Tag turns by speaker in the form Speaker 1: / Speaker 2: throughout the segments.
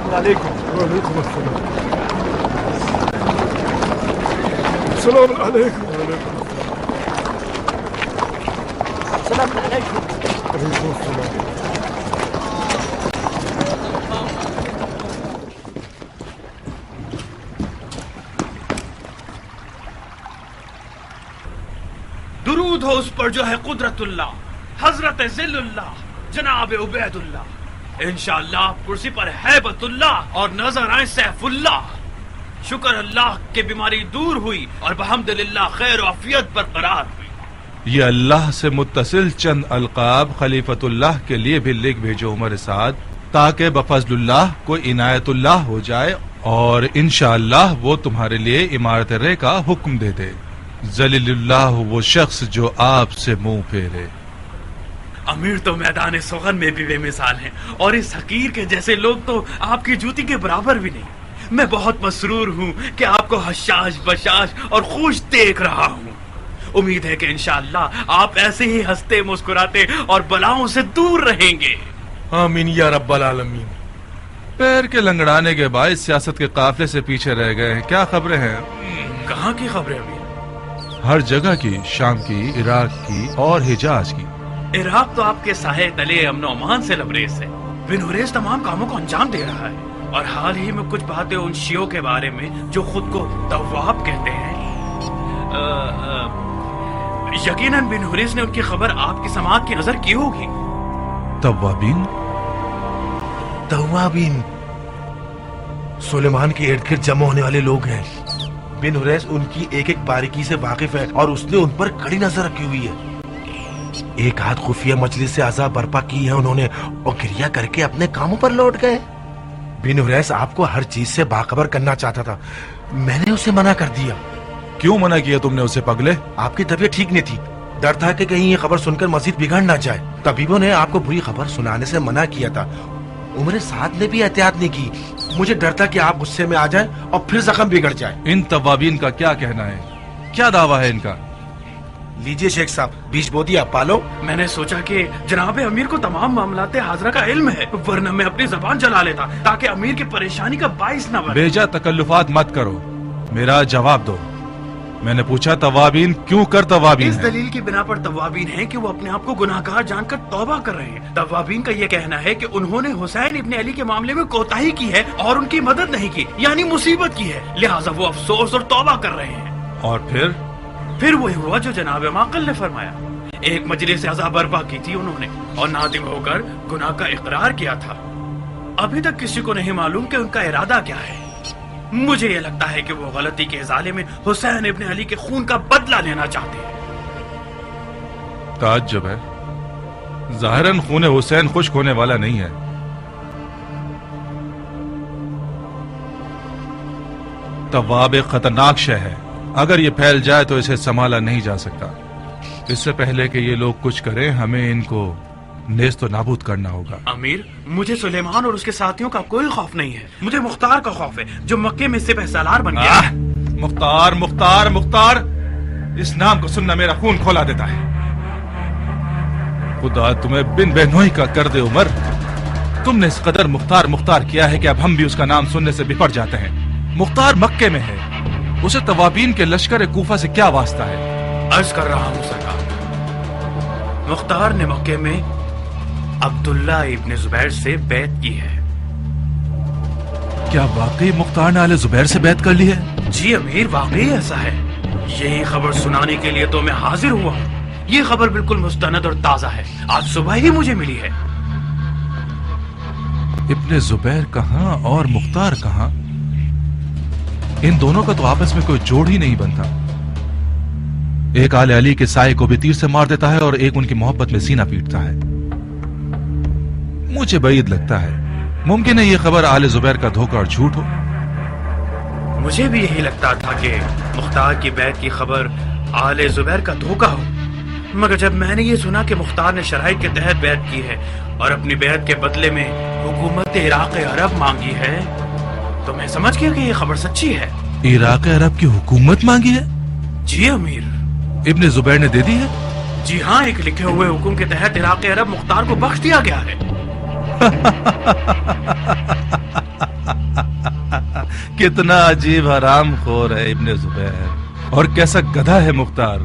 Speaker 1: عليكم.
Speaker 2: وعليكم السلام. السلام عليكم. وعليكم
Speaker 1: سلام عليكم.
Speaker 2: وعليكم السلام.
Speaker 3: درود ہو اس پر جو ہے قدرت اللہ، حضرت ذل اللہ، جناب عبیداللہ، انشاءاللہ کرسی پر ہیبت اللہ اور نظر آئے سیف اللہ۔ شکر اللہ کہ بیماری دور ہوئی اور بحمدللہ خیر و عافیت برقرار ہوئی۔
Speaker 4: یہ اللہ سے متصل چند القاب خلیفۃ اللہ کے لیے بھی لکھ بھیجو عمر سعد، تاکہ بفضل اللہ کو عنایت اللہ ہو جائے اور انشاءاللہ وہ تمہارے لیے عمارت رے کا حکم دے دے۔ ذلیل اللہ وہ شخص جو آپ سے منہ پھیرے۔
Speaker 3: امیر تو میدان سخن میں بھی بے مثال ہیں، اور اس حقیر کے جیسے لوگ تو آپ کی جوتی کے برابر بھی نہیں۔ میں بہت مسرور ہوں کہ آپ کو حشاش بشاش اور خوش دیکھ رہا ہوں۔ امید ہے کہ انشاءاللہ آپ ایسے ہی ہنستے مسکراتے اور بلاؤں سے دور رہیں گے۔
Speaker 2: آمین یا رب العالمین۔
Speaker 4: پیر کے لنگڑانے کے باعث سیاست کے قافلے سے پیچھے رہ گئے ہیں، کیا خبریں ہیں؟
Speaker 3: کہاں کی خبریں امیر؟
Speaker 4: ہر جگہ کی، شام کی، عراق کی اور حجاز کی۔
Speaker 3: عراق تو آپ کے سائے تلے امن و امان سے لبریز ہے۔ بن حریث تمام کاموں کو انجام دے رہا ہے، اور حال ہی میں کچھ باتیں ان شیعوں کے بارے میں جو خود کو تواب کہتے ہیں۔ یقیناً بن حریث نے ان کی خبر آپ کی سماعت کی نظر کی ہوگی۔
Speaker 4: توابین؟
Speaker 2: توابین سلیمان کے ارد گرد جمع ہونے والے لوگ ہیں۔ بن حریث ان کی ایک ایک باریکی سے واقف ہے اور اس نے ان پر کڑی نظر رکھی ہوئی ہے۔ ایک ہاتھ خفیہ مجلس سے عذاب برپا کی ہے انہوں نے، اور گریہ کر کے اپنے کاموں پر لوٹ گئے۔ بن حریث آپ کو ہر چیز سے باخبر کرنا چاہتا تھا، میں نے اسے منع کر دیا۔
Speaker 4: کیوں منع کیا تم نے اسے پگلے؟
Speaker 2: آپ کی طبیعت ٹھیک نہیں تھی، ڈر تھا کہ کہیں یہ خبر سن کر مزید بگڑ نہ جائے۔ طبیبوں نے آپ کو بری خبر سنانے سے منع کیا تھا۔ عمر سعد نے بھی احتیاط نہیں کی، مجھے ڈر تھا کہ آپ غصے میں آ جائیں اور پھر زخم بگڑ جائے۔
Speaker 4: ان توابین کا کیا کہنا ہے؟ کیا دعویٰ ہے ان کا؟
Speaker 2: لیجئے شیخ صاحب، بیچ بو دیا پالو۔
Speaker 3: میں نے سوچا کہ جناب امیر کو تمام معاملات حاضرہ کا علم ہے، ورنہ میں اپنی زبان چلا لیتا تاکہ امیر کی پریشانی کا باعث نہ بنے۔
Speaker 4: بیجا تکلفات مت کرو، میرا جواب دو۔ میں نے پوچھا توابین کیوں کر توابین
Speaker 3: اس
Speaker 4: ہے؟
Speaker 3: دلیل کی بنا پر توابین ہیں کہ وہ اپنے آپ کو گناہ گار جان کر توبہ کر رہے ہیں۔ توابین کا یہ کہنا ہے کہ انہوں نے حسین ابن علی کے معاملے میں کوتاہی کی ہے اور ان کی مدد نہیں کی، یعنی مصیبت کی ہے، لہٰذا وہ افسوس اور توبہ کر رہے ہیں۔
Speaker 4: اور پھر
Speaker 3: وہی ہوا جو جناب معقل نے فرمایا۔ ایک مجلس عذاب برپا کی تھی انہوں نے، اور نادم ہو کر گناہ کا اقرار کیا تھا۔ ابھی تک کسی کو نہیں معلوم کہ ان کا ارادہ کیا ہے۔ مجھے یہ لگتا ہے کہ وہ غلطی کے ازالے میں حسین ابن علی کے خون کا بدلہ لینا چاہتے ہیں۔
Speaker 4: تعجب ہے، ظاہراً خون حسین خشک ہونے والا نہیں ہے۔ تواب ایک خطرناک شے ہے، اگر یہ پھیل جائے تو اسے سنبھالا نہیں جا سکتا۔ اس سے پہلے کہ یہ لوگ کچھ کریں ہمیں ان کو نیست و نابود کرنا ہوگا۔
Speaker 3: امیر، مجھے سلیمان اور اس کے ساتھیوں کا کوئی خوف نہیں ہے، مجھے مختار کا خوف ہے جو مکے میں سپہ سالار بن گیا۔
Speaker 4: مختار مختار مختار، اس نام کو سننا میرا خون کھولا دیتا ہے۔ خدا تمہیں بن بہنوئی کا کر دے عمر، تم نے اس قدر مختار مختار کیا ہے کہ اب ہم بھی اس کا نام سننے سے بپڑ جاتے ہیں۔ مختار مکے میں ہے، اسے توابین کے لشکر کوفہ سے کیا واسطہ ہے؟
Speaker 3: عرض کر رہا ہوں سرکار، مختار نے مکے میں عبداللہ ابن زبیر سے بیعت کی ہے۔
Speaker 4: کیا واقعی مختار نے آل زبیر سے بیعت کر لی ہے؟
Speaker 3: جی امیر، واقعی ایسا ہے۔ یہی خبر سنانے کے لیے تو میں حاضر ہوا ہوں۔ یہ خبر بالکل مستند اور تازہ ہے، آج صبح ہی مجھے ملی ہے۔
Speaker 4: ابن زبیر کہاں اور مختار کہاں؟ ان دونوں کا تو آپس میں کوئی جوڑ ہی نہیں بنتا۔ ایک آل علی کے سائے کو بھی تیر سے مار دیتا ہے اور ایک ان کی محبت میں سینہ پیٹتا ہے۔ مجھے بعید لگتا ہے، ممکن ہے یہ خبر آل زبیر کا دھوکہ اور جھوٹ ہو۔
Speaker 3: مجھے بھی یہی لگتا تھا کہ مختار کی بیعت کی خبر آل زبیر کا دھوکہ ہو، مگر جب میں نے یہ سنا کہ مختار نے شرائط کے تحت بیعت کی ہے اور اپنی بیعت کے بدلے میں حکومت عراق عرب مانگی ہے تو میں سمجھ گیا کہ یہ خبر سچی ہے۔
Speaker 4: عراق عرب کی حکومت مانگی ہے؟
Speaker 3: جی امیر۔
Speaker 4: ابن زبیر نے دے دی ہے؟
Speaker 3: جی ہاں، ایک لکھے ہوئے حکم کے تحت عراق عرب مختار کو بخش دیا گیا ہے۔
Speaker 4: کتنا عجیب حرام خور ہے ابن زبیر، اور کیسا گدھا ہے مختار۔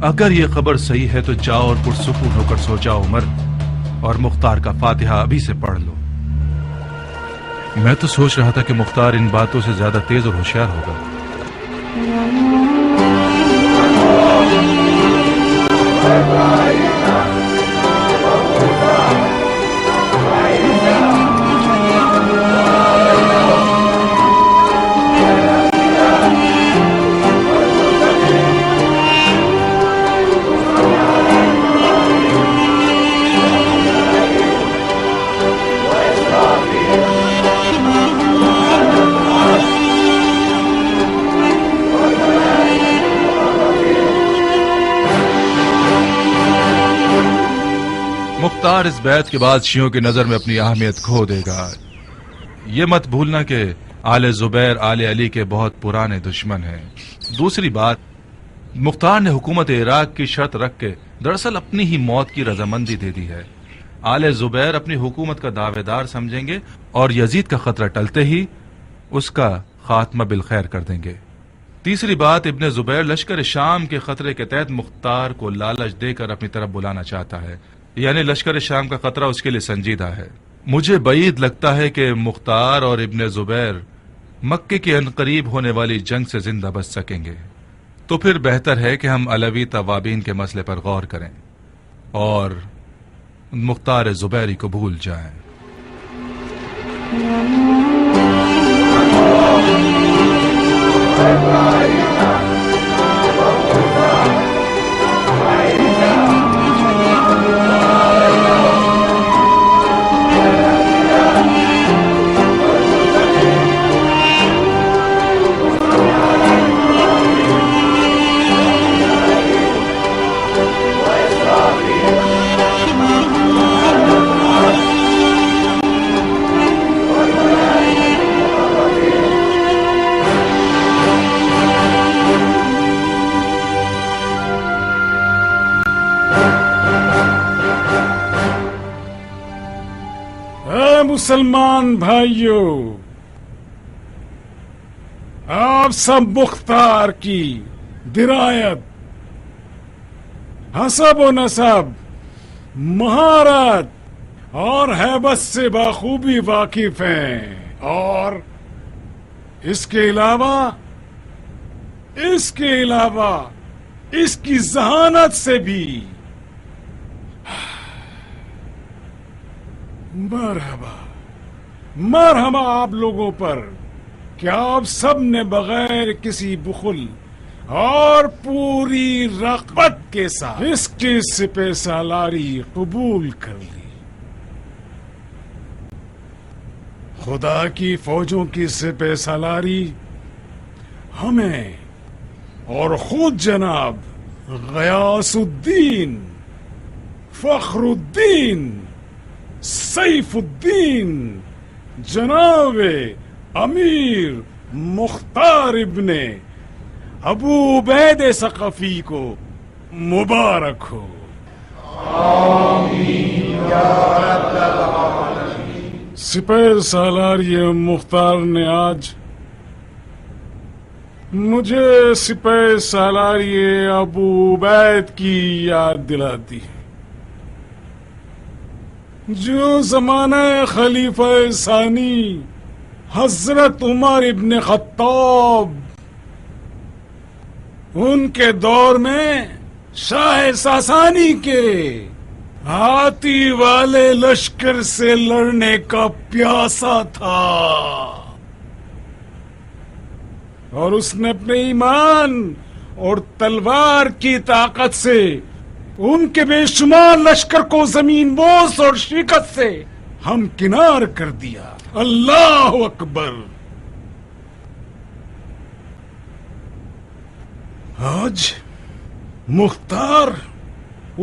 Speaker 4: اگر یہ خبر صحیح ہے تو جاؤ اور پرسکون ہو کر سو جاؤ عمر، اور مختار کا فاتحہ ابھی سے پڑھ لو۔ میں تو سوچ رہا تھا کہ مختار ان باتوں سے زیادہ تیز اور ہوشیار ہوگا۔ مختار اس بیعت کے بعد شیعوں کی نظر میں اپنی اہمیت کھو دے گا۔ یہ مت بھولنا کہ آل زبیر آل علی کے بہت پرانے دشمن ہیں۔ دوسری بات، مختار نے حکومت عراق کی شرط رکھ کے دراصل اپنی ہی موت کی رضامندی دے دی ہے۔ آل زبیر اپنی حکومت کا دعوے دار سمجھیں گے اور یزید کا خطرہ ٹلتے ہی اس کا خاتمہ بالخیر کر دیں گے۔ تیسری بات، ابن زبیر لشکر شام کے خطرے کے تحت مختار کو لالچ دے کر اپنی طرف بلانا چاہتا ہے، یعنی لشکر شام کا خطرہ اس کے لیے سنجیدہ ہے۔ مجھے بعید لگتا ہے کہ مختار اور ابن زبیر مکے کے عنقریب ہونے والی جنگ سے زندہ بچ سکیں گے، تو پھر بہتر ہے کہ ہم علوی توابین کے مسئلے پر غور کریں اور مختار زبیری کو بھول جائیں۔
Speaker 5: مسلمان بھائیوں، آپ سب مختار کی درایت، حسب و نسب، مہارت اور ہیبت سے بخوبی واقف ہیں، اور اس کے علاوہ اس کی ذہانت سے بھی مرحبا آپ لوگوں پر کہ آپ سب نے بغیر کسی بخل اور پوری رغبت کے ساتھ اس کی سپہ سالاری قبول کر لی۔ خدا کی فوجوں کی سپہ سالاری ہمیں اور خود جناب غیاث الدین، فخر الدین، سیف الدین، جناب امیر مختار ابن ابو عبید ثقفی کو مبارک ہو۔ آمین یا رب العالمین۔ سپہ سالاری مختار نے آج مجھے سپہ سالاری ابو عبید کی یاد دلاتی ہے، جو زمانہ خلیفہ ثانی حضرت عمر ابن خطاب، ان کے دور میں شاہ ساسانی کے ہاتھی والے لشکر سے لڑنے کا پیاسا تھا، اور اس نے اپنے ایمان اور تلوار کی طاقت سے ان کے بے شمار لشکر کو زمین بوس اور شکست سے ہمکنار کر دیا۔ اللہ اکبر۔ آج مختار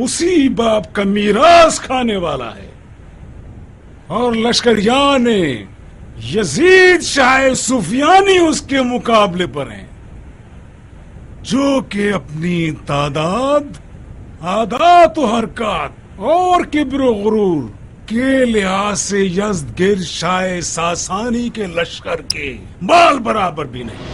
Speaker 5: اسی باپ کا میراث کھانے والا ہے، اور لشکریان یزید شاہ سفیانی اس کے مقابلے پر ہیں، جو کہ اپنی تعداد، عادات و حرکات اور کبر و غرور کے لحاظ سے یزدگرد شاہ ساسانی کے لشکر کے بال برابر بھی نہیں.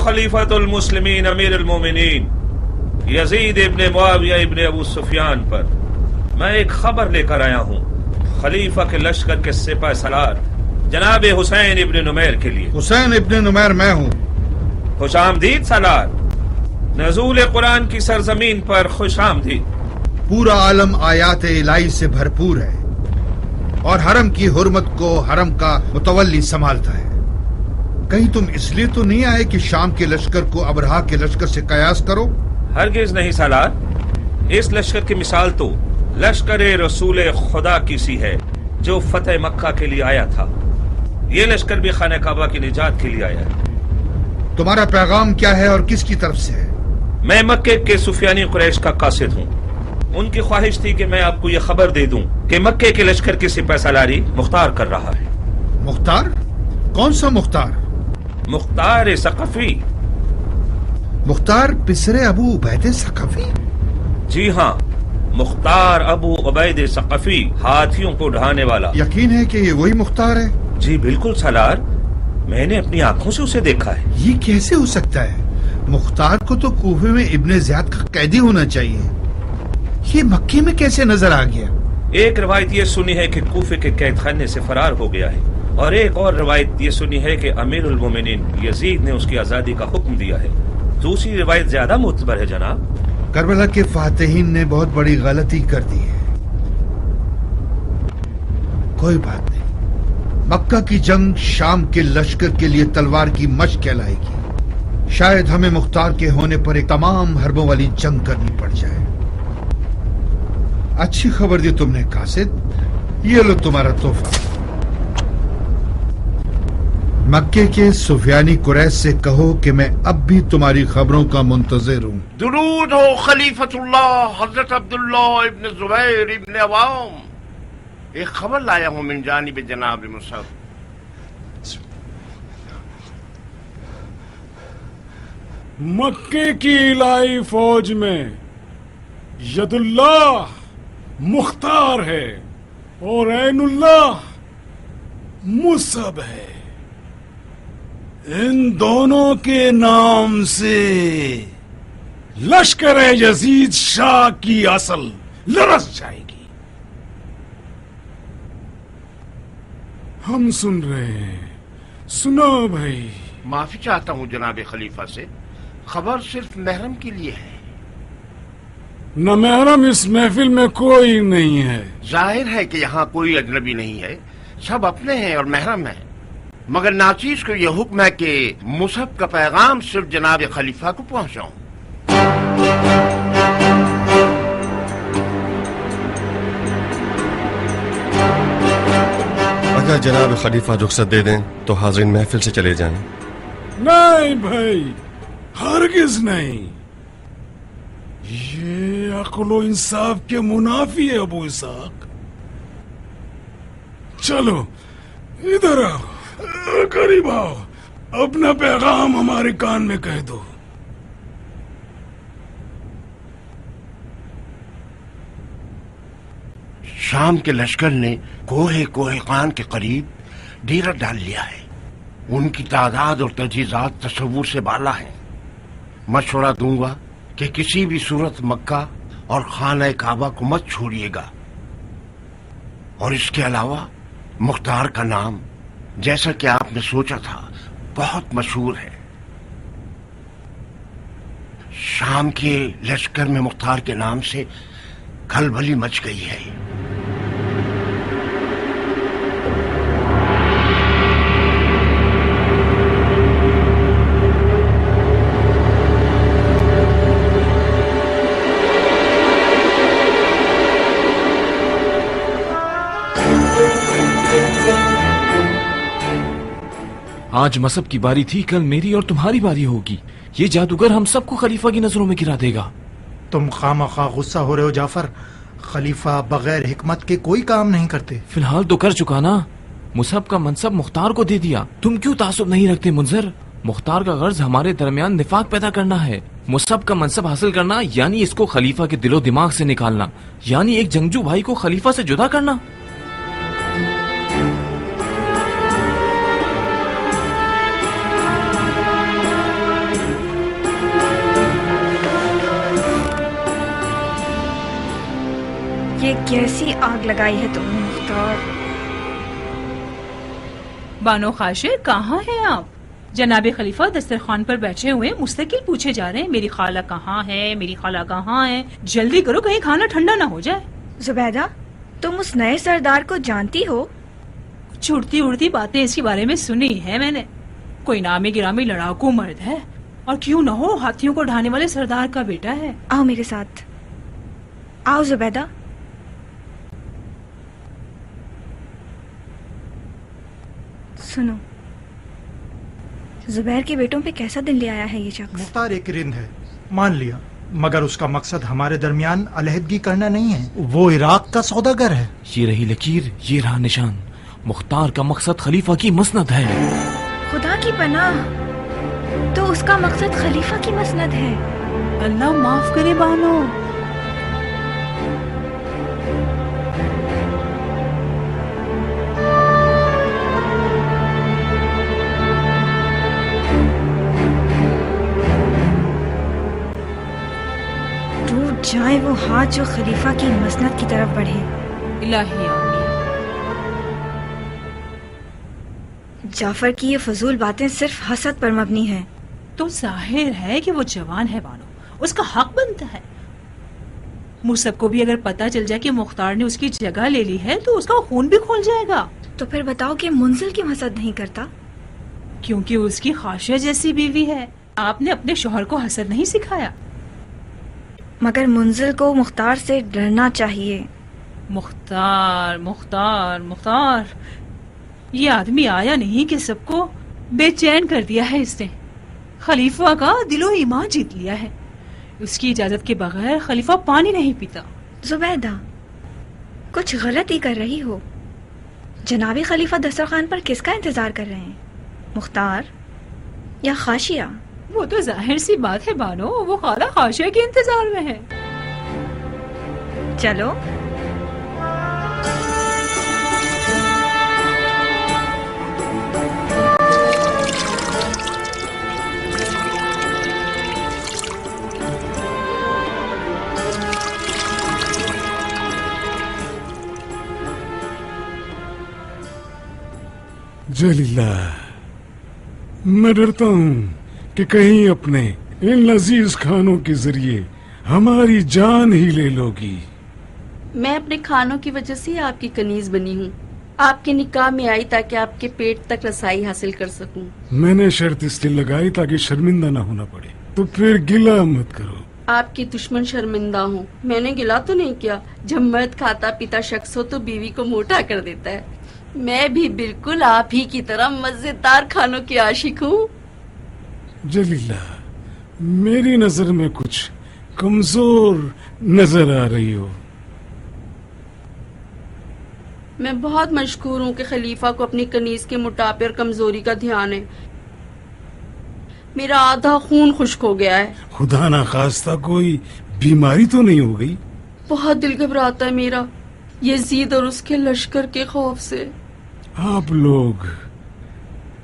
Speaker 6: خلیفۃ المسلمین امیر المومنین یزید ابن معاویہ ابن ابو سفیان پر میں ایک خبر لے کر آیا ہوں خلیفہ کے لشکر کے سپہ سالار جناب حسین ابن نمیر کے لیے.
Speaker 7: حسین ابن نمیر میں ہوں.
Speaker 6: خوش آمدید سالار. نزول قرآن کی سرزمین پر خوش آمدید.
Speaker 7: پورا عالم آیات الہی سے بھرپور ہے اور حرم کی حرمت کو حرم کا متولی سنبھالتا ہے. کہیں تم اس لیے تو نہیں آئے کہ شام کے لشکر کو ابرہا کے لشکر سے قیاس کرو؟
Speaker 6: ہرگز نہیں سالار. اس لشکر کی مثال تو لشکر رسول خدا کی سی ہے جو فتح مکہ کے لیے آیا تھا. یہ لشکر بھی خانہ کعبہ کی نجات کے لیے آیا ہے.
Speaker 7: تمہارا پیغام کیا ہے اور کس کی طرف سے ہے؟
Speaker 6: میں مکے کے سفیانی قریش کا قاصد ہوں. ان کی خواہش تھی کہ میں آپ کو یہ خبر دے دوں کہ مکے کے لشکر کی سپہ سالاری مختار کر رہا ہے.
Speaker 7: مختار؟ کون سا مختار؟
Speaker 6: مختار ثقفی.
Speaker 7: مختار پسر ابو عبید ثقفی؟
Speaker 6: جی ہاں، مختار ابو عبید ثقفی، ہاتھیوں کو ڈھانے والا.
Speaker 7: یقین ہے کہ یہ وہی مختار ہے؟
Speaker 6: جی بالکل سالار، میں نے اپنی آنکھوں سے اسے دیکھا ہے.
Speaker 7: یہ کیسے ہو سکتا ہے؟ مختار کو تو کوفے میں ابن زیاد کا قیدی ہونا چاہیے. یہ مکے میں کیسے نظر آ گیا؟
Speaker 6: ایک روایت یہ سنی ہے کہ کوفے کے قید خانے سے فرار ہو گیا ہے، اور ایک اور روایت یہ سنی ہے کہ امیر المومنین یزید نے اس کی آزادی کا حکم دیا ہے. دوسری روایت زیادہ معتبر ہے جناب.
Speaker 7: کربلا کے فاتحین نے بہت بڑی غلطی کر دی ہے. کوئی بات نہیں، مکہ کی جنگ شام کے لشکر کے لیے تلوار کی مشق کہلائے گی. شاید ہمیں مختار کے ہونے پر ایک تمام حربوں والی جنگ کرنی پڑ جائے. اچھی خبر دی تم نے قاصد. یہ لو تمہارا تحفہ. مکے کے سفیانی قریش سے کہو کہ میں اب بھی تمہاری خبروں کا منتظر ہوں.
Speaker 1: درود ہو خلیفۃ اللہ حضرت عبداللہ ابن زبیر ابن عوام. ایک خبر لایا ہوں من جانب جناب مصعب.
Speaker 5: مکے کی الہی فوج میں ید اللہ مختار ہے اور عین اللہ مصعب ہے. ان دونوں کے نام سے لشکر یزید شاہ کی اصل لرز جائے گی. ہم سن رہے ہیں. سنو بھائی.
Speaker 1: معافی چاہتا ہوں جناب خلیفہ سے، خبر صرف محرم کے لیے ہے.
Speaker 5: نہ محرم اس محفل میں کوئی نہیں ہے.
Speaker 1: ظاہر ہے کہ یہاں کوئی اجنبی نہیں ہے، سب اپنے ہیں اور محرم ہیں. مگر ناچیز کو یہ حکم ہے کہ مصعب کا پیغام صرف جناب خلیفہ کو پہنچاؤں.
Speaker 8: اگر جناب خلیفہ رخصت دے دیں تو حاضرین محفل سے چلے جائیں.
Speaker 5: نہیں بھائی، ہرگز نہیں. یہ عقل و انصاف کے منافی ہے ابو اسحاق. چلو ادھر آؤ، قریب آؤ. अपना पैगाम हमारे कान में कह दो।
Speaker 1: शाम के लश्कर ने कोहे खान के करीब डेरा डाल लिया है। उनकी तादाद और तजहीज़ात तसव्वुर से बाला है। मशवरा दूंगा कि किसी भी सूरत मक्का और खाना काबा को मत छोड़िएगा। और इसके अलावा मुख्तार का नाम, जैसा कि आपने सोचा था, बहुत मशहूर है। शाम के लश्कर में मुख्तार के नाम से खलबली मच गई है।
Speaker 9: आज मसब की बारी थी, कल मेरी और तुम्हारी बारी होगी। ये जादूगर हम सबको खलीफा की नजरों में गिरा देगा।
Speaker 10: तुम खामखा गुस्सा हो रहे हो जाफर। खलीफा बगैर हिकमत के कोई काम नहीं करते।
Speaker 9: फिलहाल तो कर चुका ना। मुसहब का मनसब मुख्तार को दे दिया। तुम क्यों तासुब नहीं रखते मुंजर? मुख्तार का गर्ज हमारे दरमियान निफाक पैदा करना है। मुसहब का मनसब हासिल करना यानी इसको खलीफा के दिलो दिमाग से निकालना, यानी एक जंगजू भाई को खलीफा से जुदा करना।
Speaker 11: ये कैसी आग लगाई है तुमने मुख्तार?
Speaker 12: बानो खाशिर, कहाँ हैं आप? जनाबे खलीफा दस्तरखान पर बैठे हुए मुस्तकिल पूछे जा रहे हैं, मेरी खाला कहाँ है, मेरी खाला कहाँ है? जल्दी करो, कहीं खाना ठंडा ना हो जाए।
Speaker 11: जुबैदा, तुम उस नए सरदार को जानती हो?
Speaker 12: कुछ उड़ती उड़ती बातें इसके बारे में सुनी है मैंने। कोई नामी गिरामी लड़ाकू मर्द है, और क्यों न हो हाथियों को ढाने वाले सरदार का बेटा है।
Speaker 11: आओ मेरे साथ, आओ जुबैदा। सुनो, जुबैर के बेटों पे कैसा दिन ले आया है ये शख्स?
Speaker 10: मुख्तार एक रिंद है, मान लिया, मगर उसका मकसद हमारे दरमियान अलहदगी करना नहीं है। वो इराक का सौदागर है।
Speaker 9: ये रही लकीर, ये रहा निशान। मुख्तार का मकसद खलीफा की मसनद है।
Speaker 11: खुदा की पनाह, तो उसका मकसद खलीफा की मसनद है।
Speaker 12: अल्लाह माफ करे बानो।
Speaker 11: जाए वो हाथ जो खलीफा की मसनद की तरफ बढ़े।
Speaker 12: इलाही आमीन।
Speaker 11: जाफर की ये फजूल बातें सिर्फ हसद पर मबनी हैं।
Speaker 12: तो जाहिर है कि वो जवान है बानो, उसका हक बनता है। मुसहब को भी अगर पता चल जाए कि मुख्तार ने उसकी जगह ले ली है तो उसका खून भी खोल जाएगा।
Speaker 11: तो फिर बताओ कि मुंजिल क्यों हसद नहीं करता?
Speaker 12: क्योंकि उसकी खाशिया जैसी बीवी है। आपने अपने शोहर को हसद नहीं सिखाया।
Speaker 11: मगर मुंजिल को मुख्तार से डरना चाहिए।
Speaker 12: मुख्तार मुख्तार मुख्तार, ये आदमी आया नहीं कि सबको बेचैन कर दिया है इसने। खलीफा का दिलो ईमान जीत लिया है। उसकी इजाजत के बगैर खलीफा पानी नहीं पीता।
Speaker 11: जुबैदा, कुछ गलत ही कर रही हो। जनाबी खलीफा दस्तरखान पर किसका इंतजार कर रहे हैं, मुख्तार या खाशिया?
Speaker 12: वो तो जाहिर सी बात है बानो, वो खाला खाशिया के इंतजार में है।
Speaker 11: चलो।
Speaker 5: जलीला, मैं डरता हूँ कि कहीं अपने इन लजीज खानों के जरिए हमारी जान ही ले लोगी।
Speaker 13: मैं अपने खानों की वजह से आपकी कनीज बनी हूँ। आपके निकाह में आई ताकि आपके पेट तक रसाई हासिल कर सकूं।
Speaker 5: मैंने शर्त इसलिए लगाई ताकि शर्मिंदा ना होना पड़े। तो फिर गिला मत करो।
Speaker 13: आपकी दुश्मन शर्मिंदा हूँ, मैंने गिला तो नहीं किया। जब मर्द खाता पीता शख्स हो तो बीवी को मोटा कर देता है। मैं भी बिल्कुल आप ही की तरह मजेदार खानों की आशिक हूँ।
Speaker 5: जलीला, मेरी नजर में कुछ कमजोर नजर आ रही हो।
Speaker 13: मैं बहुत मशकूर हूँ कि खलीफा को अपनी कनीज के मोटापे और कमजोरी का ध्यान है। मेरा आधा खून खुश्क हो गया है।
Speaker 5: खुदा ना खास्ता कोई बीमारी तो नहीं हो गई?
Speaker 13: बहुत दिल घबराता है मेरा यजीद और उसके लश्कर के खौफ से।
Speaker 5: आप लोग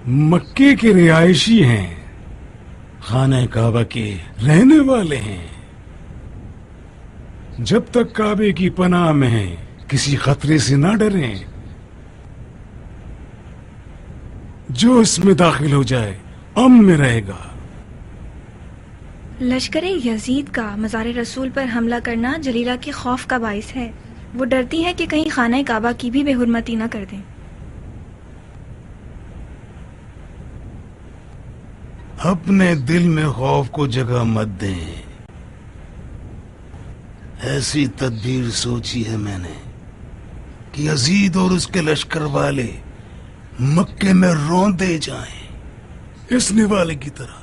Speaker 5: मक्के के रिहायशी हैं, खाना काबा के रहने वाले हैं। जब तक काबे की पनाह में हैं, किसी खतरे से ना डरें। जो इसमें दाखिल हो जाए अमन में रहेगा।
Speaker 11: लश्कर यजीद का मज़ार रसूल पर हमला करना जलीला के खौफ का बाइस है। वो डरती है कि कहीं खाना काबा की भी बेहुरमती न कर दें।
Speaker 5: अपने दिल में खौफ को जगह मत दें। ऐसी तदबीर सोची है मैंने कि यजीद और उसके लश्कर वाले मक्के में रौंदे जाएं, इस निवाले की तरह।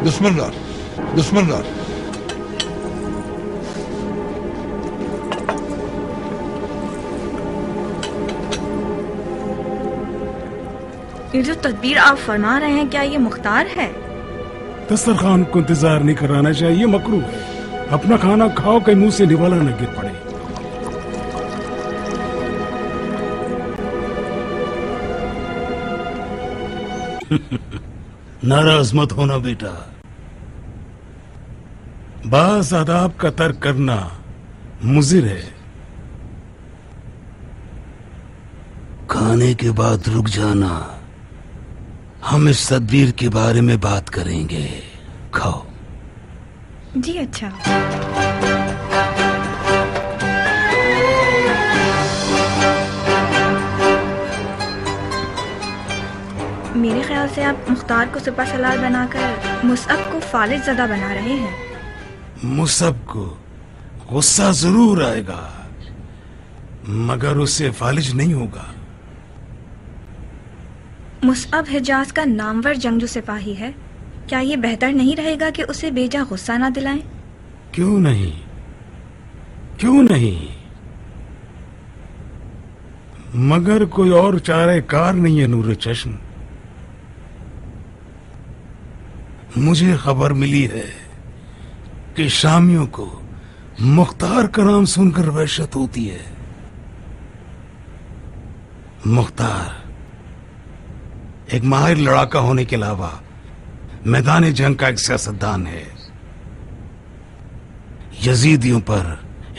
Speaker 14: दुश्मन गार।
Speaker 11: ये जो तदबीर आप फरमा रहे हैं, क्या ये मुख्तार है?
Speaker 5: दस्तरखान को इंतजार नहीं कराना चाहिए, मकरूह है। अपना खाना खाओ, कहीं मुंह से निवाला न गिर पड़े। नाराज मत होना बेटा। बास आदाब का तर्क करना मुजिर है। खाने के बाद रुक जाना, हम इस तदबीर के बारे में बात करेंगे। खाओ।
Speaker 11: जी अच्छा। मेरे ख्याल से आप मुख्तार को सिपा सलार बनाकर मुसअब को फालिज ज़दा बना रहे हैं।
Speaker 5: मुसअब को गुस्सा जरूर आएगा, मगर उससे फालिज नहीं होगा।
Speaker 11: मुसअब हिजाज का नामवर जंगजू सिपाही है। क्या ये बेहतर नहीं रहेगा कि उसे बेजा गुस्सा ना दिलाएं?
Speaker 5: क्यों नहीं, क्यों नहीं, मगर कोई और चारे कार नहीं है नूरे चश्म। मुझे खबर मिली है कि शामियों को मुख्तार का नाम सुनकर वहशत होती है। मुख्तार एक माहिर लड़ाका होने के अलावा मैदान जंग का एक सियासतदान है। यजीदियों पर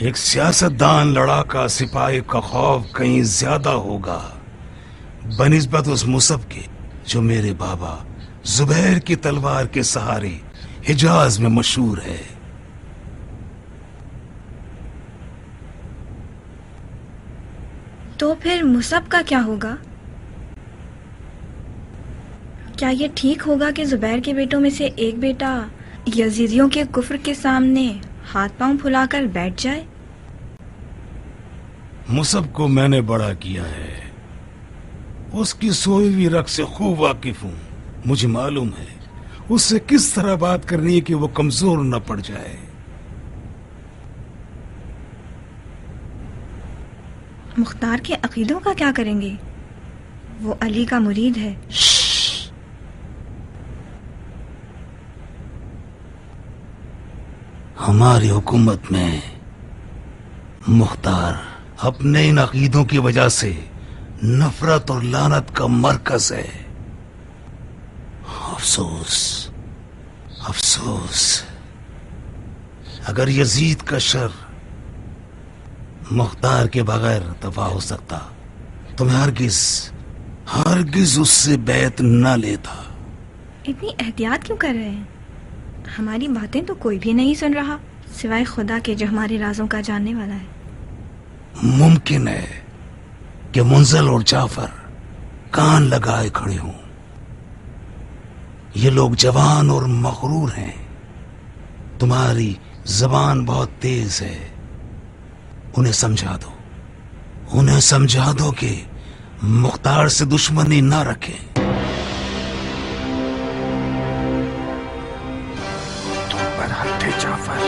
Speaker 5: एक सियासतदान लड़ाका सिपाही का खौफ कहीं ज्यादा होगा बनिस्बत उस मुसअब के जो मेरे बाबा जुबैर की तलवार के सहारे हिजाज में मशहूर है।
Speaker 11: तो फिर मुसअब का क्या होगा? क्या ये ठीक होगा कि जुबैर के बेटों में से एक बेटा यजीदियों के कुफ्र के सामने हाथ पांव फुलाकर बैठ जाए?
Speaker 5: मुसअब को मैंने बड़ा किया है, उसकी सोई हुई रग से खूब वाकिफ हूं। मुझे मालूम है उससे किस तरह बात करनी है कि वो कमजोर न पड़ जाए।
Speaker 11: मुख्तार के अकीदों का क्या करेंगे? वो अली का मुरीद है।
Speaker 5: हमारी हुकूमत में मुख्तार अपने इन अकीदों की वजह से नफरत और लानत का मरकज है। अफसोस, अफसोस, अगर यजीद का शर मुख्तार के बगैर दफा हो सकता तो मैं हरगिज हरगिज उससे बैत न लेता।
Speaker 11: इतनी एहतियात क्यों कर रहे हैं? हमारी बातें तो कोई भी नहीं सुन रहा सिवाय खुदा के जो हमारे राजों का जानने वाला है।
Speaker 5: मुमकिन है कि मुंजल और जाफर कान लगाए खड़े हों। ये लोग जवान और मगरूर हैं। तुम्हारी जबान बहुत तेज है, उन्हें समझा दो, उन्हें समझा दो कि मुख्तार से दुश्मनी ना रखें।
Speaker 1: जाफर,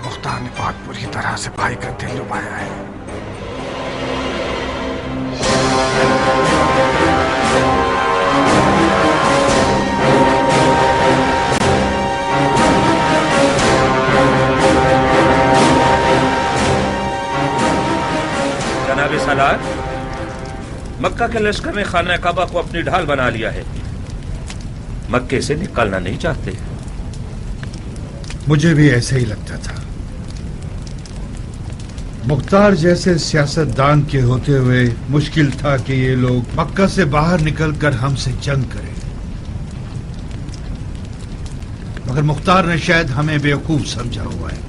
Speaker 1: मुख्तार ने बहुत बुरी तरह से भाई का दिल डुबाया है।
Speaker 6: मक्का के लश्कर ने खाना काबा को अपनी ढाल बना लिया है, मक्के से निकलना नहीं चाहते।
Speaker 7: मुझे भी ऐसे ही लगता था। मुख्तार जैसे सियासतदान के होते हुए मुश्किल था कि ये लोग मक्का से बाहर निकलकर हमसे जंग करें, मगर मुख्तार ने शायद हमें बेवकूफ समझा हुआ है।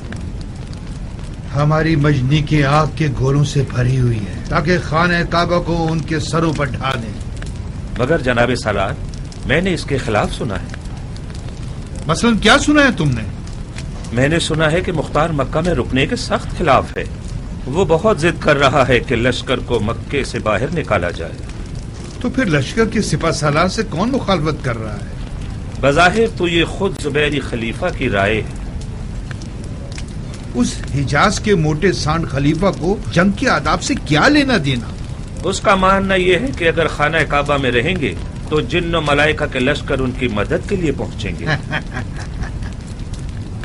Speaker 7: हमारी मजनी की आग के गोलों से भरी हुई है ताकि खाने काबा को उनके सरों पर ढा दें।
Speaker 6: मगर जनाब सालार, मैंने इसके खिलाफ सुना है।
Speaker 7: मसलन क्या सुना है तुमने?
Speaker 6: मैंने सुना है कि मुख्तार मक्का में रुकने के सख्त खिलाफ है। वो बहुत जिद कर रहा है कि लश्कर को मक्के से बाहर निकाला जाए।
Speaker 7: तो फिर लश्कर के सिपा सालार से कौन मुखालफत कर रहा है?
Speaker 6: बज़ाहिर तो ये खुद जुबैरी खलीफा की राय है।
Speaker 7: उस हिजाज के मोटे सांड खलीफा को जंग के आदाब से क्या लेना देना?
Speaker 6: उसका मानना यह है कि अगर खाना काबा में रहेंगे तो जिन्न मलाइका के लश्कर उनकी मदद के लिए पहुंचेंगे।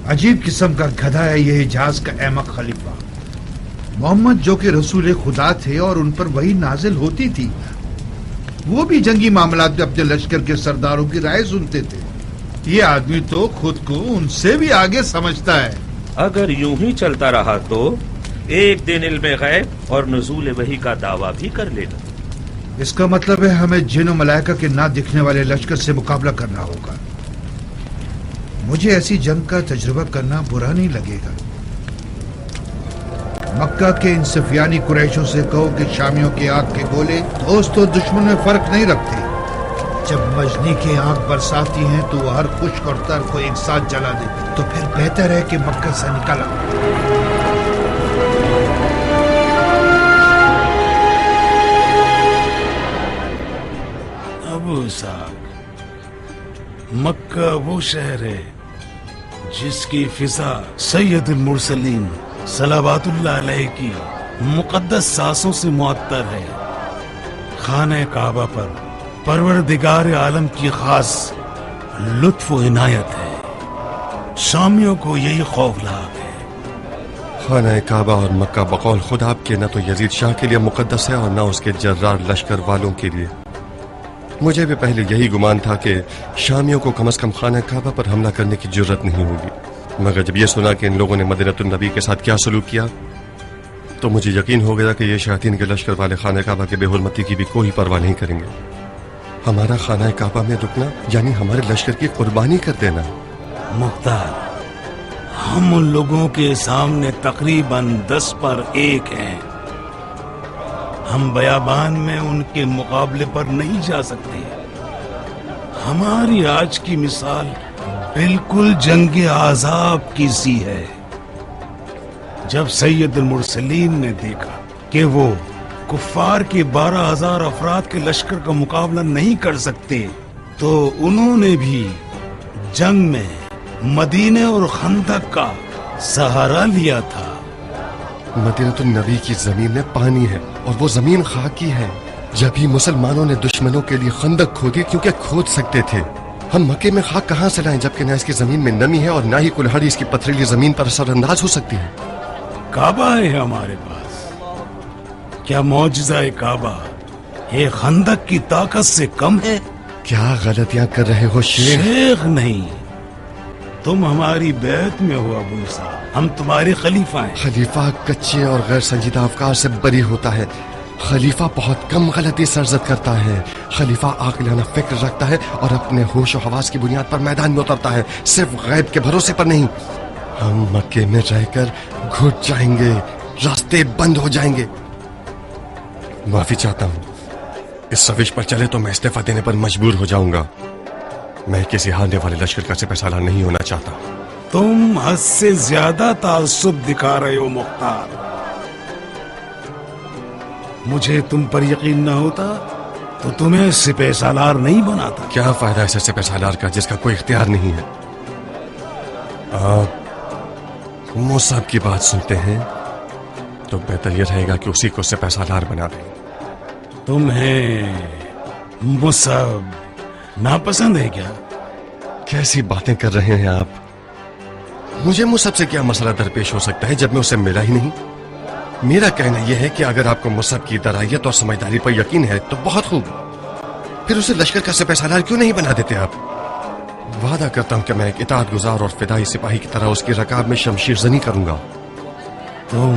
Speaker 7: अजीब किस्म का गधा है ये हिजाज का अहमक खलीफा। मोहम्मद जो कि रसूल खुदा थे और उन पर वही नाजिल होती थी, वो भी जंगी मामलात में अपने लश्कर के सरदारों की राय सुनते थे। ये आदमी तो खुद को उनसे भी आगे समझता है।
Speaker 6: अगर यूं ही चलता रहा तो एक दिन इल्म गैब और नुज़ूल वही का दावा भी कर लेगा।
Speaker 7: इसका मतलब है हमें जिन और मलाइका के ना दिखने वाले लश्कर से मुकाबला करना होगा। मुझे ऐसी जंग का तजुर्बा करना बुरा नहीं लगेगा। मक्का के इन सफियानी कुरैशों से कहो कि शामियों के आग के गोले दोस्त और दुश्मन में फर्क नहीं रखते। जब मजनी की आग बरसाती हैं तो वो हर खुश्क और तर को एक साथ जला देती। तो फिर बेहतर है कि मक्का से निकला।
Speaker 5: अबू साहब, मक्का वो शहर है जिसकी फिजा सैयदुल मुरसलीन सलावतुल्लाह अलैहि की मुकद्दस सांसों से मुअत्तर है। खाने काबा पर परवरदिगार आलम की खास लुत्फ व इनायत है। शामियों को यही खौफनाक है।
Speaker 8: खाना काबा और मक्का बकौल खुद आपके न तो यजीद शाह के लिए मुकद्दस है और न उसके जर्रार लश्कर वालों के लिए। मुझे भी पहले यही गुमान था कि शामियों को कम से कम खाना काबा पर हमला करने की जरूरत नहीं होगी, मगर जब ये सुना कि इन लोगों ने मदीनतुन नबी के साथ क्या सलूक किया तो मुझे यकीन हो गया कि ये शयातीन के लश्कर वाले खाना काबा के बेहुरमती की भी कोई परवाह नहीं करेंगे। हमारा खाना काबा में रुकना यानी हमारे लश्कर की कुर्बानी कर देना।
Speaker 5: मुख्तार, हम उन लोगों के सामने तकरीबन 10 पर 1 हैं। हम बयाबान में उनके मुकाबले पर नहीं जा सकते। हमारी आज की मिसाल बिल्कुल जंग आज़ाब की सी है। जब सैयदुल मुरसलीन ने देखा कि वो कुफ्फार के 12,000 अफराद के लश्कर का मुकाबला नहीं कर सकते तो उन्होंने भी जंग में मदीने और खंदक का सहारा लिया था।
Speaker 8: मदीनतुन नबी की जमीन में पानी है और वो जमीन खाकी है। जब ही मुसलमानों ने दुश्मनों के लिए खंदक खोदी क्योंकि खोद सकते थे। हम मक्के में खाक कहां से लाएं जबकि न इसकी जमीन में नमी है और न ही कुल्हाड़ी इसकी पथरीली जमीन पर असरअंदाज हो सकती है।
Speaker 5: काबा है हमारे पास। क्या मौजज़ा काबा ये खंदक की ताकत से कम है?
Speaker 8: क्या गलतियां कर रहे हो शेख?
Speaker 5: शेख नहीं, तुम हमारी बैत में हो अबू साहब। हम तुम्हारे खलीफा हैं।
Speaker 8: खलीफा कच्चे और गैर संजीदा अफकार से बरी होता है। खलीफा बहुत कम गलती सरजद करता है। खलीफा आकिलाना फिक्र रखता है और अपने होश और हवास की बुनियाद पर मैदान में उतरता है, सिर्फ गैब के भरोसे पर नहीं। हम मक्के में रहकर घुट जाएंगे, रास्ते बंद हो जाएंगे। माफी चाहता हूँ, इस सविश पर चले तो मैं इस्तीफा देने पर मजबूर हो जाऊंगा। मैं किसी हारने वाले लश्कर का सिपहसालार नहीं होना चाहता।
Speaker 5: तुम हद से ज्यादा ताज्जुब दिखा रहे हो मुख्तार। मुझे तुम पर यकीन न होता तो तुम्हें सिपहसालार नहीं बनाता।
Speaker 8: क्या फायदा ऐसे सिपहसालार का जिसका कोई इख्तियार नहीं है? आप मुसअब की बात सुनते हैं तो बेहतर यह रहेगा कि उसी को सिपहसालार बना दें।
Speaker 5: तुम्हें मुसअब नापसंद है क्या?
Speaker 8: कैसी बातें कर रहे हैं आप? मुझे मुसअब से क्या मसला दरपेश हो सकता है जब मैं उसे मिला ही नहीं? میرا کہنا یہ ہے کہ اگر آپ کو مصعب کی درائیت اور سمجھداری پر یقین ہے تو بہت خوب، پھر اسے لشکر کا سپہ سالار کیوں نہیں بنا دیتے آپ؟ وعدہ کرتا ہوں کہ میں ایک اطاعت گزار اور فدائی سپاہی کی طرح اس کی رکاب میں شمشیر زنی کروں گا۔
Speaker 5: تم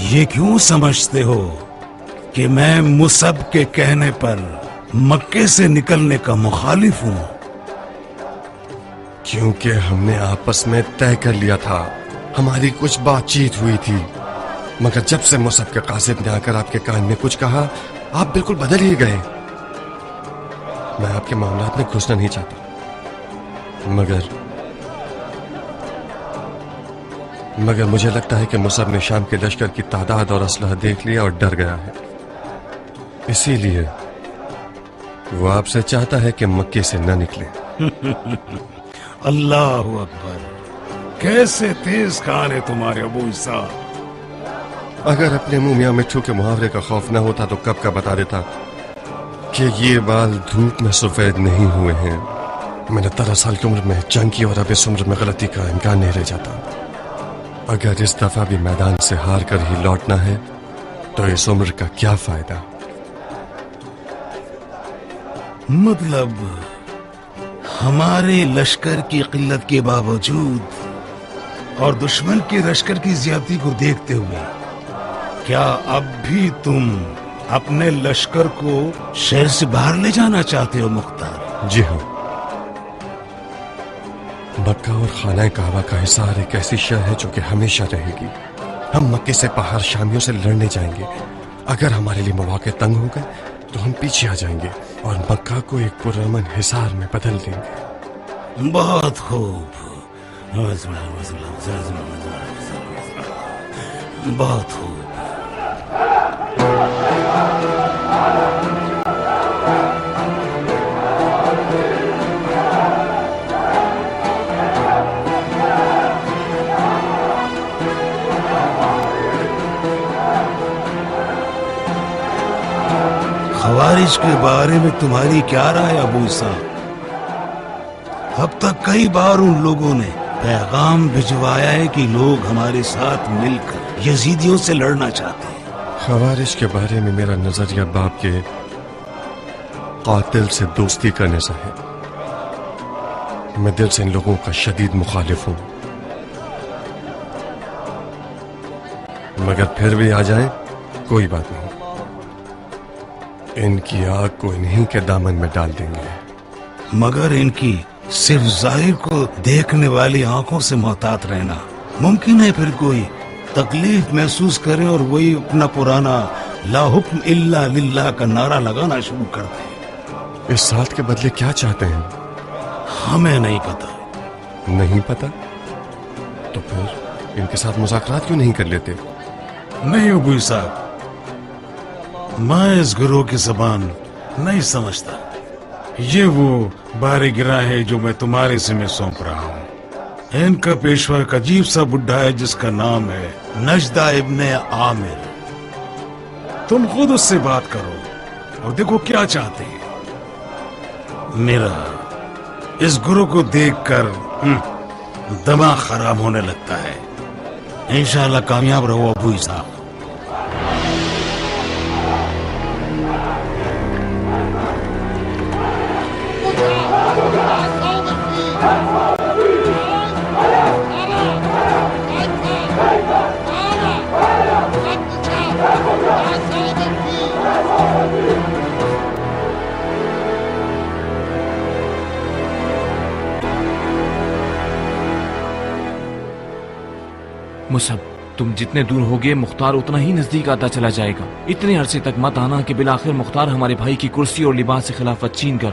Speaker 5: یہ کیوں سمجھتے ہو کہ میں مصعب کے کہنے پر مکے سے نکلنے کا مخالف ہوں؟
Speaker 8: کیونکہ ہم نے آپس میں طے کر لیا تھا، ہماری کچھ بات چیت ہوئی تھی، مگر جب سے مصعب کے قاصد نے آ کر آپ کے کان میں کچھ کہا آپ بالکل بدل ہی گئے۔ میں آپ کے معاملات میں گھسنا نہیں چاہتا، مگر مجھے لگتا ہے کہ مصعب نے شام کے لشکر کی تعداد اور اسلحہ دیکھ لیا اور ڈر گیا ہے، اسی لیے وہ آپ سے چاہتا ہے کہ مکے سے نہ نکلے۔
Speaker 5: اللہ اکبر، کیسے تیز کان ہے تمہارے ابو اسحاق۔
Speaker 8: اگر اپنے منہ میاں مٹھو کے محاورے کا خوف نہ ہوتا تو کب کا بتا دیتا کہ یہ بال دھوپ میں سفید نہیں ہوئے ہیں۔ میں نے 13 سال کی عمر میں جنگ کی اور اب اس عمر میں غلطی کا امکان نہیں رہ جاتا۔ اگر اس دفعہ بھی میدان سے ہار کر ہی لوٹنا ہے تو اس عمر کا کیا فائدہ؟
Speaker 5: مطلب ہمارے لشکر کی قلت کے باوجود اور دشمن کے لشکر کی زیادتی کو دیکھتے ہوئے کیا اب بھی تم اپنے لشکر کو شہر سے باہر لے جانا چاہتے ہو مختار؟
Speaker 8: جی ہاں، مکہ اور خانہ کعبہ کا حصار ایک ایسی شہر ہے جو کہ ہمیشہ رہے گی۔ ہم مکے سے باہر شامیوں سے لڑنے جائیں گے، اگر ہمارے لیے مواقع تنگ ہو گئے تو ہم پیچھے آ جائیں گے اور مکہ کو ایک پرامن حصار میں بدل دیں گے۔
Speaker 5: بہت خوب، بہت خوب۔ خوارج کے بارے میں تمہاری کیا رائے ابو اسحاق؟ اب تک کئی بار ان لوگوں نے پیغام بھجوایا ہے کہ لوگ ہمارے ساتھ مل کر یزیدیوں سے لڑنا چاہتے ہیں۔
Speaker 8: خوارج کے بارے میں میرا نظریہ باپ کے قاتل سے دوستی کرنے سے ہے۔ میں دل سے ان لوگوں کا شدید مخالف ہوں، مگر پھر بھی آ جائیں کوئی بات نہیں، ان کی آگ کو انہی کے دامن میں ڈال دیں گے۔
Speaker 5: مگر ان کی صرف ظاہر کو دیکھنے والی آنکھوں سے محتاط رہنا۔ ممکن ہے پھر کوئی تکلیف محسوس کرے اور وہی اپنا پرانا لا حکم الا للہ کا نعرہ لگانا شروع کر دے۔
Speaker 8: اس ساتھ کے بدلے کیا چاہتے ہیں؟
Speaker 5: ہمیں نہیں پتا۔
Speaker 8: نہیں پتا تو پھر ان کے ساتھ مذاکرات کیوں نہیں کر لیتے؟
Speaker 5: نہیں ابو صاحب، میں اس گروہ کی زبان نہیں سمجھتا۔ یہ وہ بار گرہ ہے جو میں تمہارے ذمہ سونپ رہا ہوں۔ ان کا پیشوا ایک عجیب سا بڈھا ہے جس کا نام ہے نجدہ ابن عامر۔ تم خود اس سے بات کرو اور دیکھو کیا چاہتے ہیں۔ میرا اس گروہ کو دیکھ کر دماغ خراب ہونے لگتا ہے۔ انشاءاللہ کامیاب رہو ابو اسحاق۔
Speaker 9: مصعب، تم جتنے دور ہوگے مختار اتنا ہی نزدیک آتا چلا جائے گا۔ اتنے عرصے تک مت آنا کہ بالآخر مختار ہمارے بھائی کی کرسی اور لباس سے خلافت چھین کر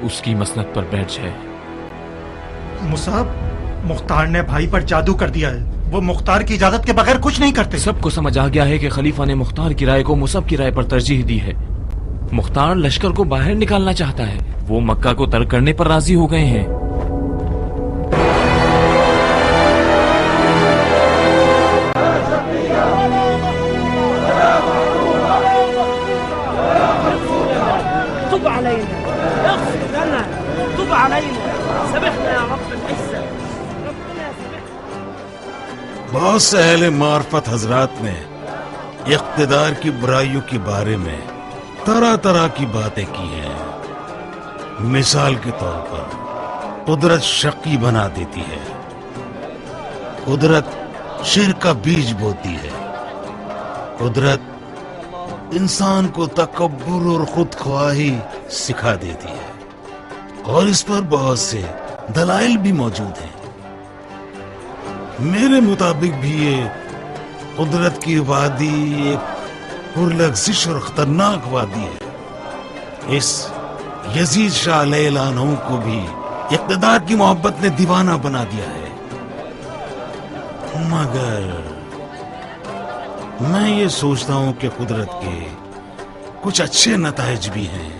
Speaker 9: اس کی مسند پر بیٹھ جائے۔
Speaker 10: مصعب، مختار نے بھائی پر جادو کر دیا ہے، وہ مختار کی اجازت کے بغیر کچھ نہیں کرتے۔
Speaker 9: سب کو سمجھ آ گیا ہے کہ خلیفہ نے مختار کی رائے کو مصعب کی رائے پر ترجیح دی ہے۔ مختار لشکر کو باہر نکالنا چاہتا ہے، وہ مکہ کو ترک کرنے پر راضی ہو گئے ہیں۔
Speaker 5: بہت سے اہل معرفت حضرات نے اقتدار کی برائیوں کے بارے میں طرح طرح کی باتیں کی ہیں. مثال کے طور پر قدرت شقی بنا دیتی ہے، قدرت شر کا بیج بوتی ہے، قدرت انسان کو تکبر اور خود خواہی سکھا دیتی ہے، اور اس پر بہت سے دلائل بھی موجود ہیں. میرے مطابق بھی یہ قدرت کی وادی ایک پرلغزش اور خطرناک وادی ہے. اس یزید شاہ علیہ العنہ کو بھی اقتدار کی محبت نے دیوانہ بنا دیا ہے. مگر میں یہ سوچتا ہوں کہ قدرت کے کچھ اچھے نتائج بھی ہیں.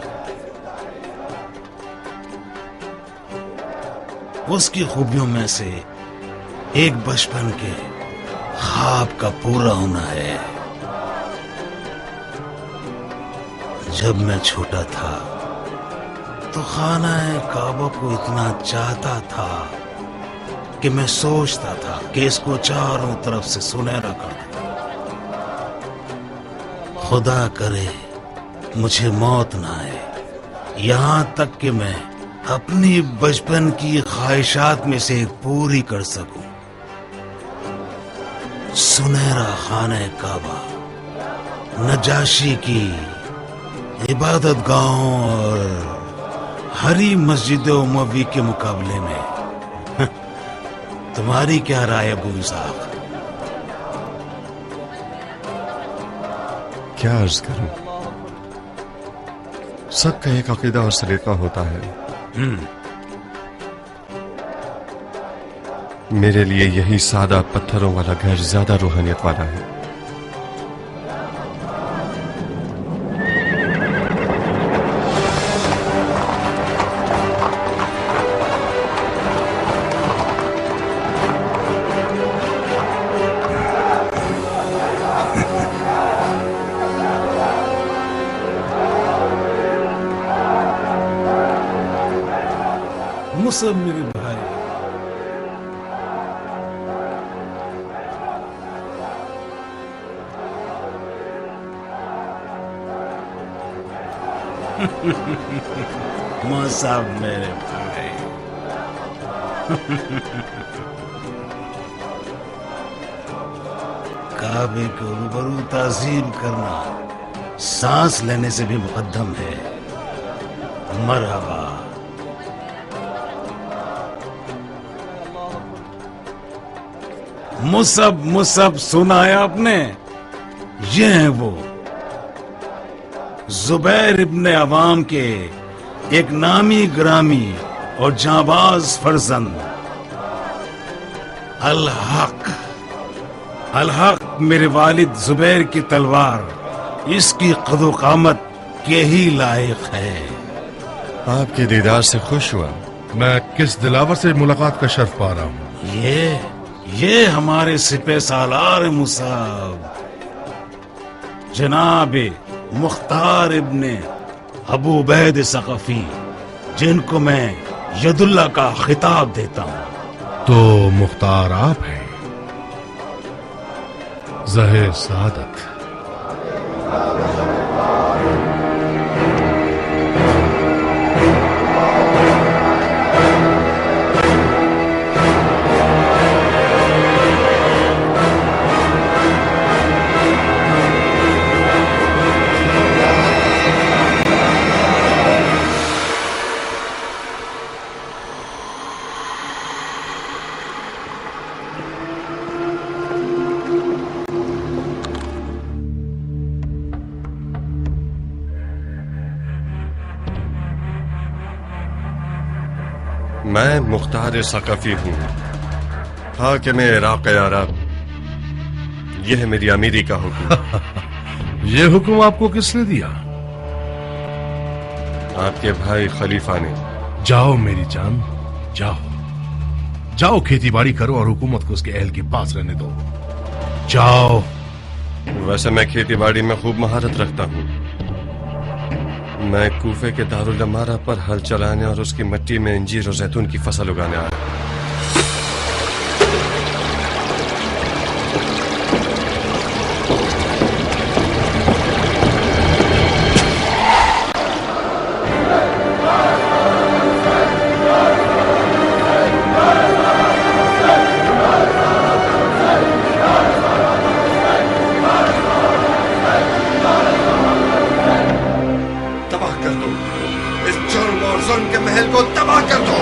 Speaker 5: اس کی خوبیوں میں سے ایک بچپن کے خواب کا پورا ہونا ہے. جب میں چھوٹا تھا تو خانہ کعبہ کو اتنا چاہتا تھا کہ میں سوچتا تھا کہ اس کو چاروں طرف سے سنہرا کر دوں. خدا کرے مجھے موت نہ آئے یہاں تک کہ میں اپنی بچپن کی خواہشات میں سے ایک پوری کر سکوں. سنہرا خانہ کعبہ نجاشی کی عبادت گاہوں اور ہری مسجد اموی کے مقابلے میں تمہاری کیا رائے ابو اسحاق؟
Speaker 8: کیا عرض کروں، سب کا ایک عقیدہ اور سلیقہ ہوتا ہے. میرے لیے یہی سادہ پتھروں والا گھر زیادہ روحانیت والا ہے.
Speaker 5: مصعب میرے بھائی، مصعب میرے بھائی، کعبے کو روبرو تعظیم کرنا سانس لینے سے بھی مقدم ہے. مرحبا. مصعب سنا ہے آپ نے؟ یہ ہیں وہ زبیر ابن عوام کے ایک نامی گرامی اور جانباز فرزند الحق میرے والد زبیر کی تلوار اس کی قد و قامت کے ہی لائق ہے.
Speaker 2: آپ کے دیدار سے خوش ہوا. میں کس دلاور سے ملاقات کا شرف پا رہا ہوں؟
Speaker 5: یہ ہمارے سپہ سالار مصعب جناب مختار ابن ابو عبید ثقفی، جن کو میں ید اللہ کا خطاب دیتا ہوں.
Speaker 2: تو مختار آپ ہیں؟ ظاہر سعادت.
Speaker 8: میں مختار ثقفی ہوں، حاکم عراق عرب. یہ ہے میری امیری کا حکم.
Speaker 2: یہ حکم آپ کو کس نے دیا؟
Speaker 8: آپ کے بھائی خلیفہ نے.
Speaker 2: جاؤ میری جان، جاؤ کھیتی باڑی کرو اور حکومت کو اس کے اہل کے پاس رہنے دو. جاؤ.
Speaker 8: ویسے میں کھیتی باڑی میں خوب مہارت رکھتا ہوں. میں کوفے کے دارالعمارہ پر ہل چلانے اور اس کی مٹی میں انجیر اور زیتون کی فصل اگانے آیا. से उनके महल को तबाह कर दो।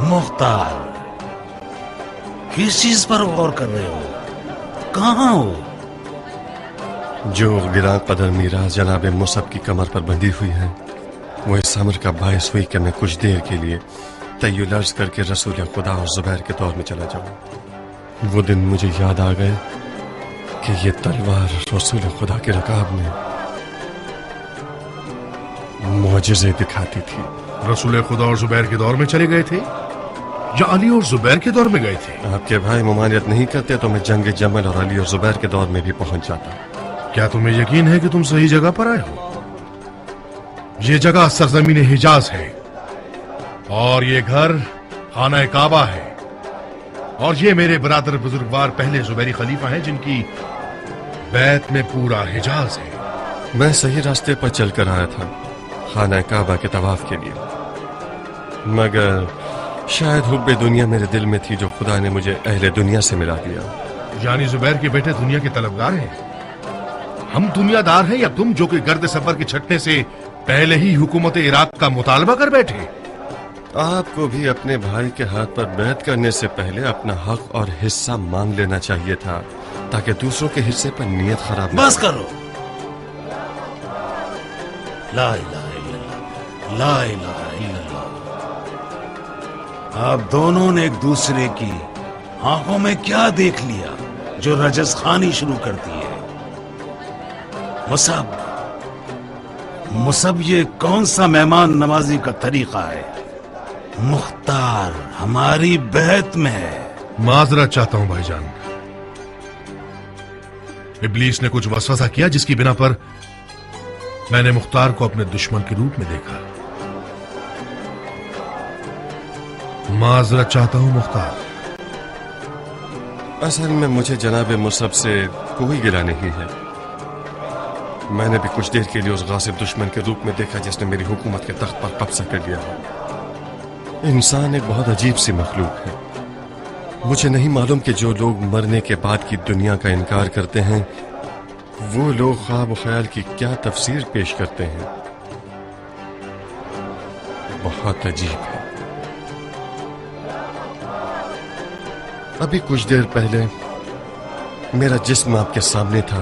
Speaker 15: मुख्तार, किस चीज पर गौर कर रहे हो? कहाँ हो?
Speaker 8: जो गिरा कदर मीराज जनाब मुसब की कमर पर बंधी हुई है, वो इस अमर का बायस हुई कि मैं कुछ देर के लिए तय्युल अर्ज करके रसूल खुदा और जुबैर के दौर में चला जाऊं। वो दिन मुझे याद आ गए कि ये तलवार रसूल खुदा के रकाब में मोजिज़े दिखाती थी।
Speaker 2: रसूल खुदा और जुबैर के दौर में चले गए थे या अली और जुबैर के दौर में गए थे?
Speaker 8: आपके भाई ममानियत नहीं करते तो मैं जंग जमल और अली और जुबैर के दौर में भी पहुंच जाता।
Speaker 2: क्या तुम्हें यकीन है कि तुम सही जगह पर आए हो? ये जगह सरजमीन हिजाज है और ये घर खाना काबा है और ये मेरे बरादर बुजुर्गवार पहले जुबैरी खलीफा हैं जिनकी बैत में पूरा हिजाज है।
Speaker 8: मैं सही रास्ते पर चलकर आया था खाना काबा के तवाफ के लिए, मगर शायद हुब्बे दुनिया मेरे दिल में थी जो खुदा ने मुझे अहले दुनिया से मिला दिया।
Speaker 2: यानी जुबैर के बेटे दुनिया के तलबगार हैं। हम दुनियादार हैं या तुम जो कि गर्द सफर के छटने से पहले ही हुकूमत इराक का मुतालबा कर बैठे?
Speaker 8: आपको भी अपने भाई के हाथ पर बैत करने से पहले अपना हक और हिस्सा मांग लेना चाहिए था ताकि दूसरों के हिस्से पर नीयत खराब
Speaker 15: बस करो। ला इलाहा इल्लल्लाह, ला इलाहा इल्लल्लाह। आप दोनों ने एक दूसरे की आंखों में क्या देख लिया जो रजस खानी शुरू करती है? मुसब ये कौन सा मेहमान नवाजी का तरीका है? मुख्तार हमारी बैत में है।
Speaker 2: माजरत चाहता हूं भाईजान, इब्लीस ने कुछ वसवसा किया जिसकी बिना पर मैंने मुख्तार को अपने दुश्मन के रूप में देखा। माजरत चाहता हूं मुख्तार।
Speaker 8: असल में मुझे जनाब मुसब से कोई गिला नहीं है। मैंने भी कुछ देर के लिए उस गासिब दुश्मन के रूप में देखा जिसने मेरी हुकूमत के तख्त पर कब्जा कर लिया है। इंसान एक बहुत अजीब सी मखलूक है। मुझे नहीं मालूम कि जो लोग मरने के बाद की दुनिया का इनकार करते हैं वो लोग ख्वाब ख्याल की क्या तफसीर पेश करते हैं। बहुत अजीब है। अभी कुछ देर पहले मेरा जिस्म आपके सामने था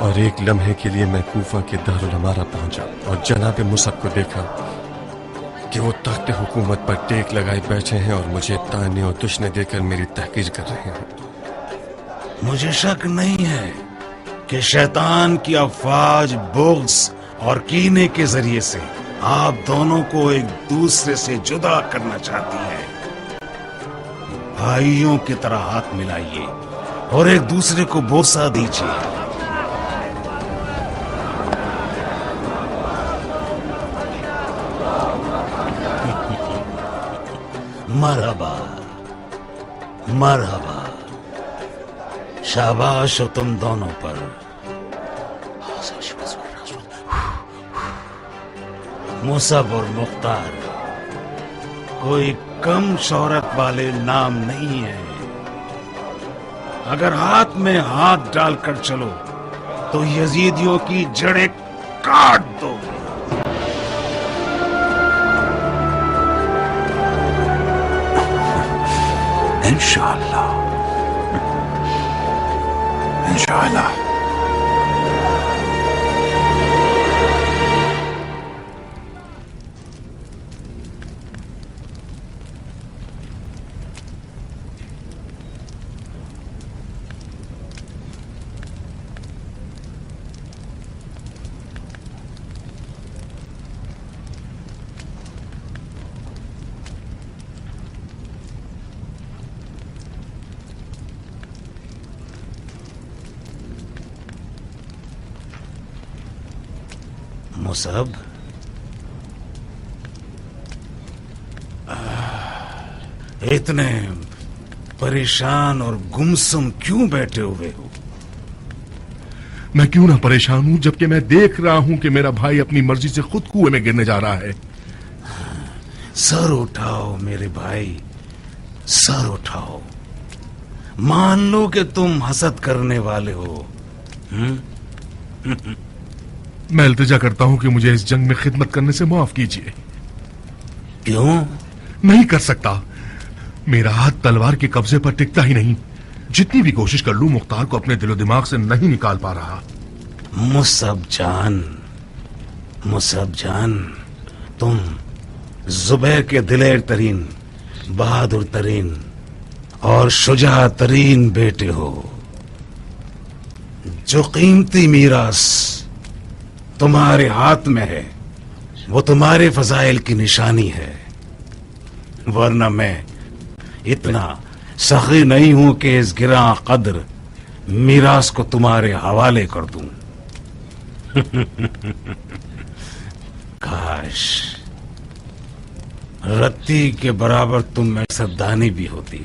Speaker 8: और एक लम्हे के लिए मैं कूफा के दारुल अमारा पहुंचा और जनाब मुसब को देखा कि वो तख्त हुकूमत पर टेक लगाए बैठे हैं और मुझे ताने और तुशने देकर मेरी तहकीर कर रहे हैं।
Speaker 15: मुझे शक नहीं है कि शैतान की अफवाज बुग़्ज़ और कीने के जरिए से आप दोनों को एक दूसरे से जुदा करना चाहती है। भाइयों की तरह हाथ मिलाइए और एक दूसरे को बोसा दीजिए। मरहबा मरहबा, शाबाश हो तुम दोनों पर। मुसब और मुख्तार कोई कम शोहरत वाले नाम नहीं है। अगर हाथ में हाथ डालकर चलो तो यजीदियों की जड़ें काट दो। इंशाअल्लाह, इंशाअल्लाह। मुसब, इतने परेशान और गुमसुम क्यों बैठे हुए हो?
Speaker 16: मैं क्यों ना परेशान हूं, जबकि मैं देख रहा हूं कि मेरा भाई अपनी मर्जी से खुद कुएं में गिरने जा रहा है।
Speaker 15: सर उठाओ मेरे भाई, सर उठाओ। मान लो कि तुम हसद करने वाले हो।
Speaker 16: मैं इल्तिजा करता हूं कि मुझे इस जंग में खिदमत करने से माफ कीजिए।
Speaker 15: क्यों?
Speaker 16: नहीं कर सकता, मेरा हाथ तलवार के कब्जे पर टिकता ही नहीं। जितनी भी कोशिश कर लूं, मुख्तार को अपने दिलो दिमाग से नहीं निकाल पा रहा।
Speaker 15: मुसब जान, तुम जुबैर के दिलेर तरीन, बहादुर तरीन और शुजा तरीन बेटे हो। जो कीमती मीरास तुम्हारे हाथ में है, वो तुम्हारे फजाइल की निशानी है। वरना मैं इतना सखी नहीं हूं कि इस गिरा कद्र मीरास को तुम्हारे हवाले कर दूं। काश रत्ती के बराबर तुम में सरदानी भी होती,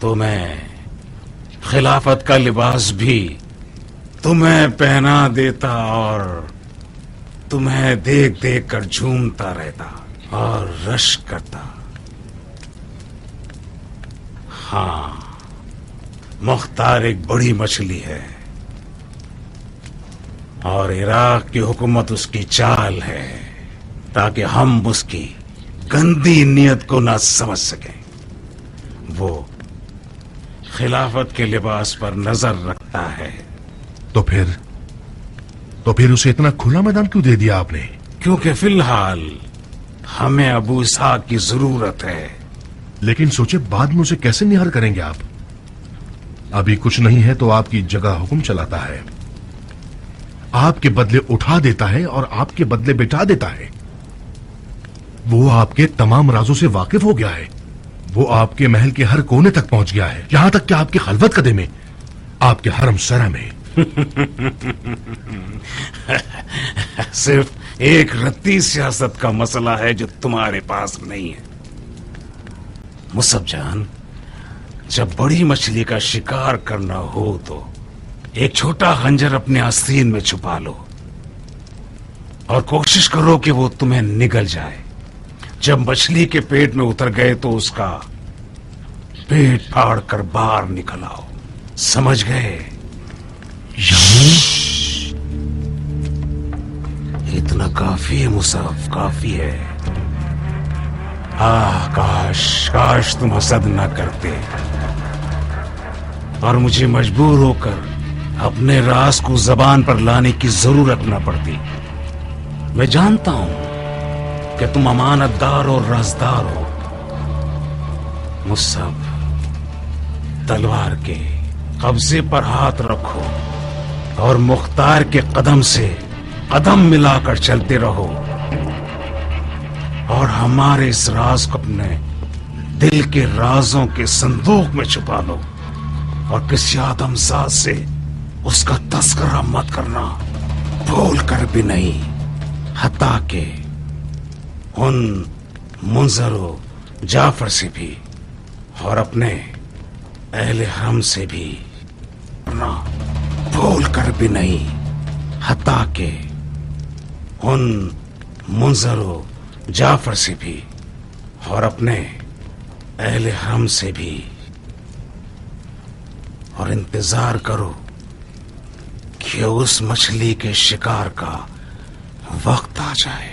Speaker 15: तो मैं खिलाफत का लिबास भी तुम्हें पहना देता और तुम्हें देख देख कर झूमता रहता और रश करता। हाँ, मुख्तार एक बड़ी मछली है और इराक की हुकूमत उसकी चाल है, ताकि हम उसकी गंदी नीयत को ना समझ सकें। वो खिलाफत के लिबास पर नजर रखता है।
Speaker 16: तो फिर उसे इतना खुला मैदान क्यों दे दिया आपने?
Speaker 15: क्योंकि फिलहाल हमें अबू इसहाक की जरूरत है।
Speaker 16: लेकिन सोचे बाद में उसे कैसे निहार करेंगे आप? अभी कुछ नहीं है तो आपकी जगह हुक्म चलाता है, आपके बदले उठा देता है और आपके बदले बिठा देता है। वो आपके तमाम राजों से वाकिफ हो गया है। वो आपके महल के हर कोने तक पहुंच गया है, यहां तक कि आपके खलवत कदे में, आपके हरम सरा में।
Speaker 15: सिर्फ एक रत्ती सियासत का मसला है जो तुम्हारे पास नहीं है। मुसब जान, जब बड़ी मछली का शिकार करना हो तो एक छोटा खंजर अपने आस्तीन में छुपा लो और कोशिश करो कि वो तुम्हें निगल जाए। जब मछली के पेट में उतर गए तो उसका पेट फाड़ कर बाहर निकल आओ। समझ गए? इतना काफी है मुसफ, काफी है। काश तुम हसद ना करते और मुझे मजबूर होकर अपने राज को जबान पर लाने की जरूरत ना पड़ती। मैं जानता हूं कि तुम अमानतदार और राजदार हो। मुसब, तलवार के कब्जे पर हाथ रखो और मुख्तार के कदम से कदम मिलाकर चलते रहो और हमारे इस राज को अपने दिल के राजों के संदूक में छुपा लो और किसी आदमजात से उसका तस्करा मत करना, भूल कर भी नहीं। हत्ता के उन मुंजरो जाफर से भी और अपने अहले हरम से भी करना, भूल कर भी नहीं। हत्ता के उन मुंजरो जाफर से भी और अपने अहले हरम से भी। और इंतजार करो कि उस मछली के शिकार का वक्त आ जाए।